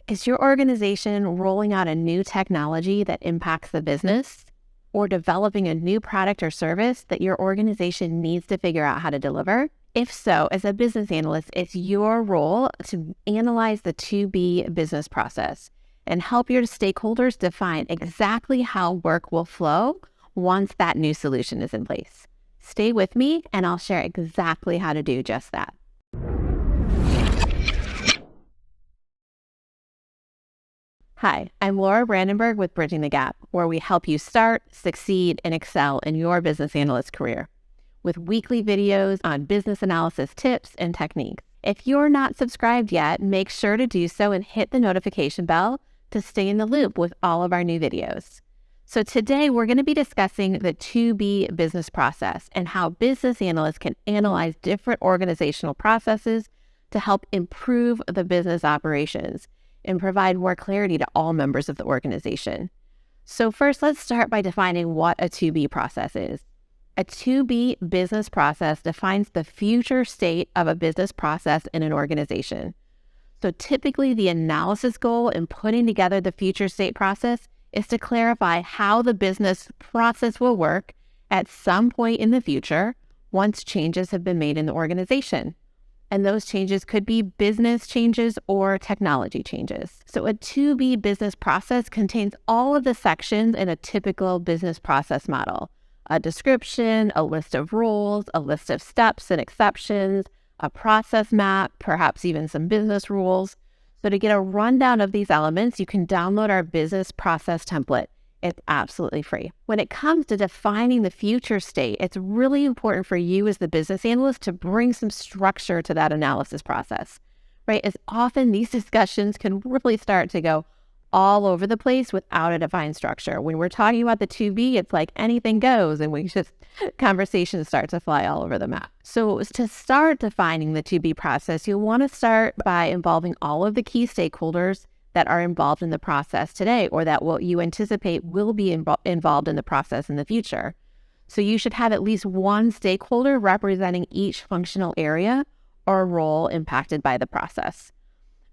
Is your organization rolling out a new technology that impacts the business, or developing a new product or service that your organization needs to figure out how to deliver? If so, as a business analyst, it's your role to analyze the to-be business process and help your stakeholders define exactly how work will flow once that new solution is in place. Stay with me and I'll share exactly how to do just that. Hi, I'm Laura Brandenburg with Bridging the Gap, where we help you start, succeed, and excel in your business analyst career with weekly videos on business analysis tips and techniques. If you're not subscribed yet, make sure to do so and hit the notification bell to stay in the loop with all of our new videos. So today we're going to be discussing the to-be business process and how business analysts can analyze different organizational processes to help improve the business operations and provide more clarity to all members of the organization. So first, let's start by defining what a to-be process is. A to-be business process defines the future state of a business process in an organization. So typically, the analysis goal in putting together the future state process is to clarify how the business process will work at some point in the future once changes have been made in the organization. And those changes could be business changes or technology changes. So a to-be business process contains all of the sections in a typical business process model: a description, a list of rules, a list of steps and exceptions, a process map, perhaps even some business rules. So to get a rundown of these elements, you can download our business process template. It's absolutely free. When it comes to defining the future state, it's really important for you as the business analyst to bring some structure to that analysis process, right? As often these discussions can really start to go all over the place without a defined structure. When we're talking about the to-be, it's like anything goes and conversations start to fly all over the map. So to start defining the to-be process, you'll want to start by involving all of the key stakeholders that are involved in the process today, or that what you anticipate will be involved in the process in the future. So you should have at least one stakeholder representing each functional area or role impacted by the process.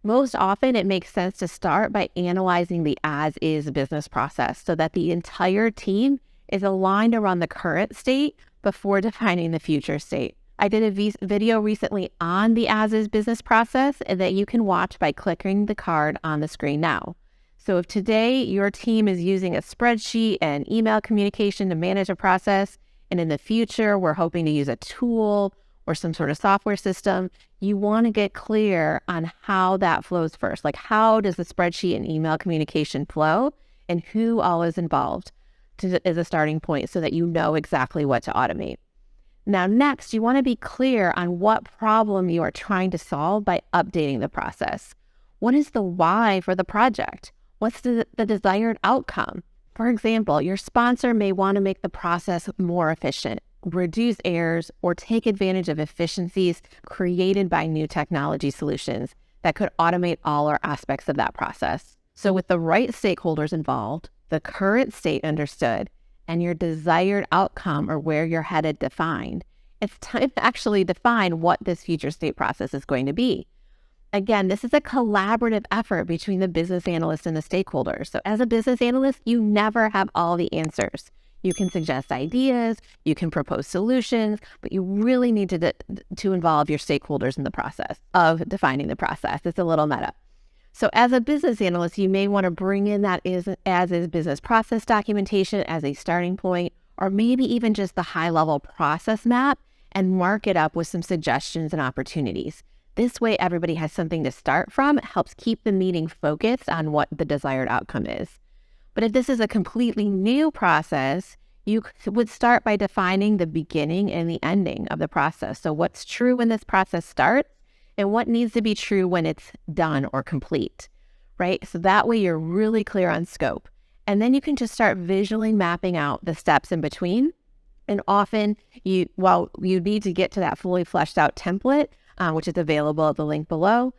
Most often, it makes sense to start by analyzing the as-is business process so that the entire team is aligned around the current state before defining the future state. I did a video recently on the as-is business process that you can watch by clicking the card on the screen now. So if today your team is using a spreadsheet and email communication to manage a process, and in the future we're hoping to use a tool or some sort of software system, you want to get clear on how that flows first. Like, how does the spreadsheet and email communication flow and who all is involved as a starting point so that you know exactly what to automate. Now, next, you want to be clear on what problem you are trying to solve by updating the process. What is the why for the project? What's the desired outcome? For example, your sponsor may want to make the process more efficient, reduce errors, or take advantage of efficiencies created by new technology solutions that could automate all or aspects of that process. So with the right stakeholders involved, the current state understood, and your desired outcome or where you're headed defined, it's time to actually define what this future state process is going to be. Again, this is a collaborative effort between the business analyst and the stakeholders. So as a business analyst, you never have all the answers. You can suggest ideas, you can propose solutions, but you really need to involve your stakeholders in the process of defining the process. It's a little meta. So as a business analyst, you may want to bring in that as-is business process documentation as a starting point, or maybe even just the high-level process map and mark it up with some suggestions and opportunities. This way, everybody has something to start from. It helps keep the meeting focused on what the desired outcome is. But if this is a completely new process, you would start by defining the beginning and the ending of the process. So what's true when this process starts and what needs to be true when it's done or complete, right? So that way you're really clear on scope. And then you can just start visually mapping out the steps in between. And often, you need to get to that fully fleshed out template, which is available at the link below,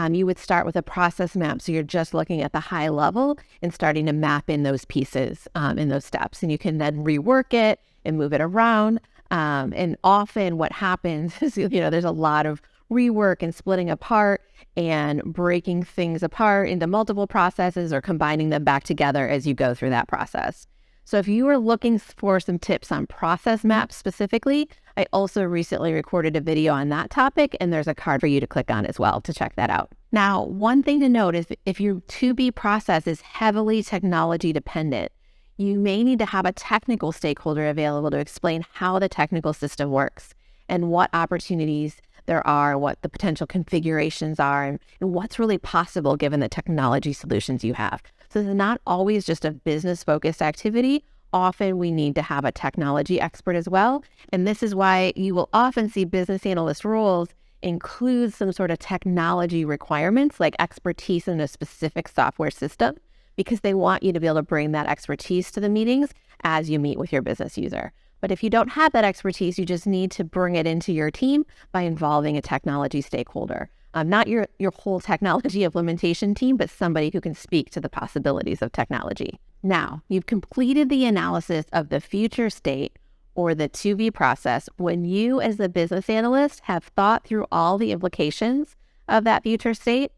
you would start with a process map. So you're just looking at the high level and starting to map in those pieces in those steps. And you can then rework it and move it around. And often what happens is, there's a lot of rework and splitting apart and breaking things apart into multiple processes or combining them back together as you go through that process. So if you are looking for some tips on process maps specifically, I also recently recorded a video on that topic, and there's a card for you to click on as well to check that out. Now, one thing to note is if your to-be process is heavily technology dependent, you may need to have a technical stakeholder available to explain how the technical system works and what opportunities there are, what the potential configurations are, and what's really possible given the technology solutions you have. So it's not always just a business-focused activity. Often we need to have a technology expert as well. And this is why you will often see business analyst roles include some sort of technology requirements, like expertise in a specific software system, because they want you to be able to bring that expertise to the meetings as you meet with your business user. But if you don't have that expertise, you just need to bring it into your team by involving a technology stakeholder. Not your whole technology implementation team, but somebody who can speak to the possibilities of technology. Now, you've completed the analysis of the future state or the to-be process when you as the business analyst have thought through all the implications of that future state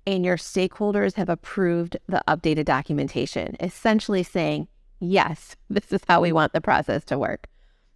and your stakeholders have approved the updated documentation, essentially saying, yes, this is how we want the process to work,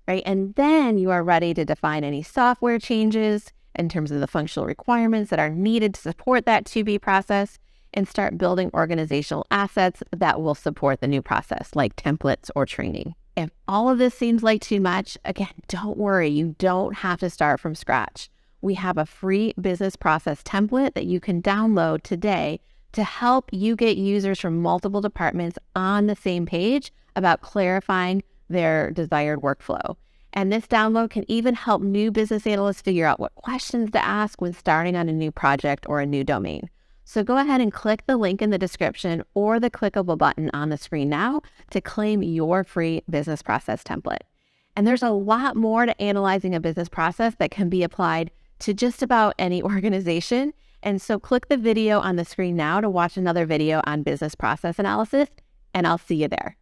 right? And then you are ready to define any software changes in terms of the functional requirements that are needed to support that to-be process and start building organizational assets that will support the new process, like templates or training. If all of this seems like too much, again, don't worry, you don't have to start from scratch. We have a free business process template that you can download today to help you get users from multiple departments on the same page about clarifying their desired workflow. And this download can even help new business analysts figure out what questions to ask when starting on a new project or a new domain. So go ahead and click the link in the description or the clickable button on the screen now to claim your free business process template. And there's a lot more to analyzing a business process that can be applied to just about any organization. And so click the video on the screen now to watch another video on business process analysis, and I'll see you there.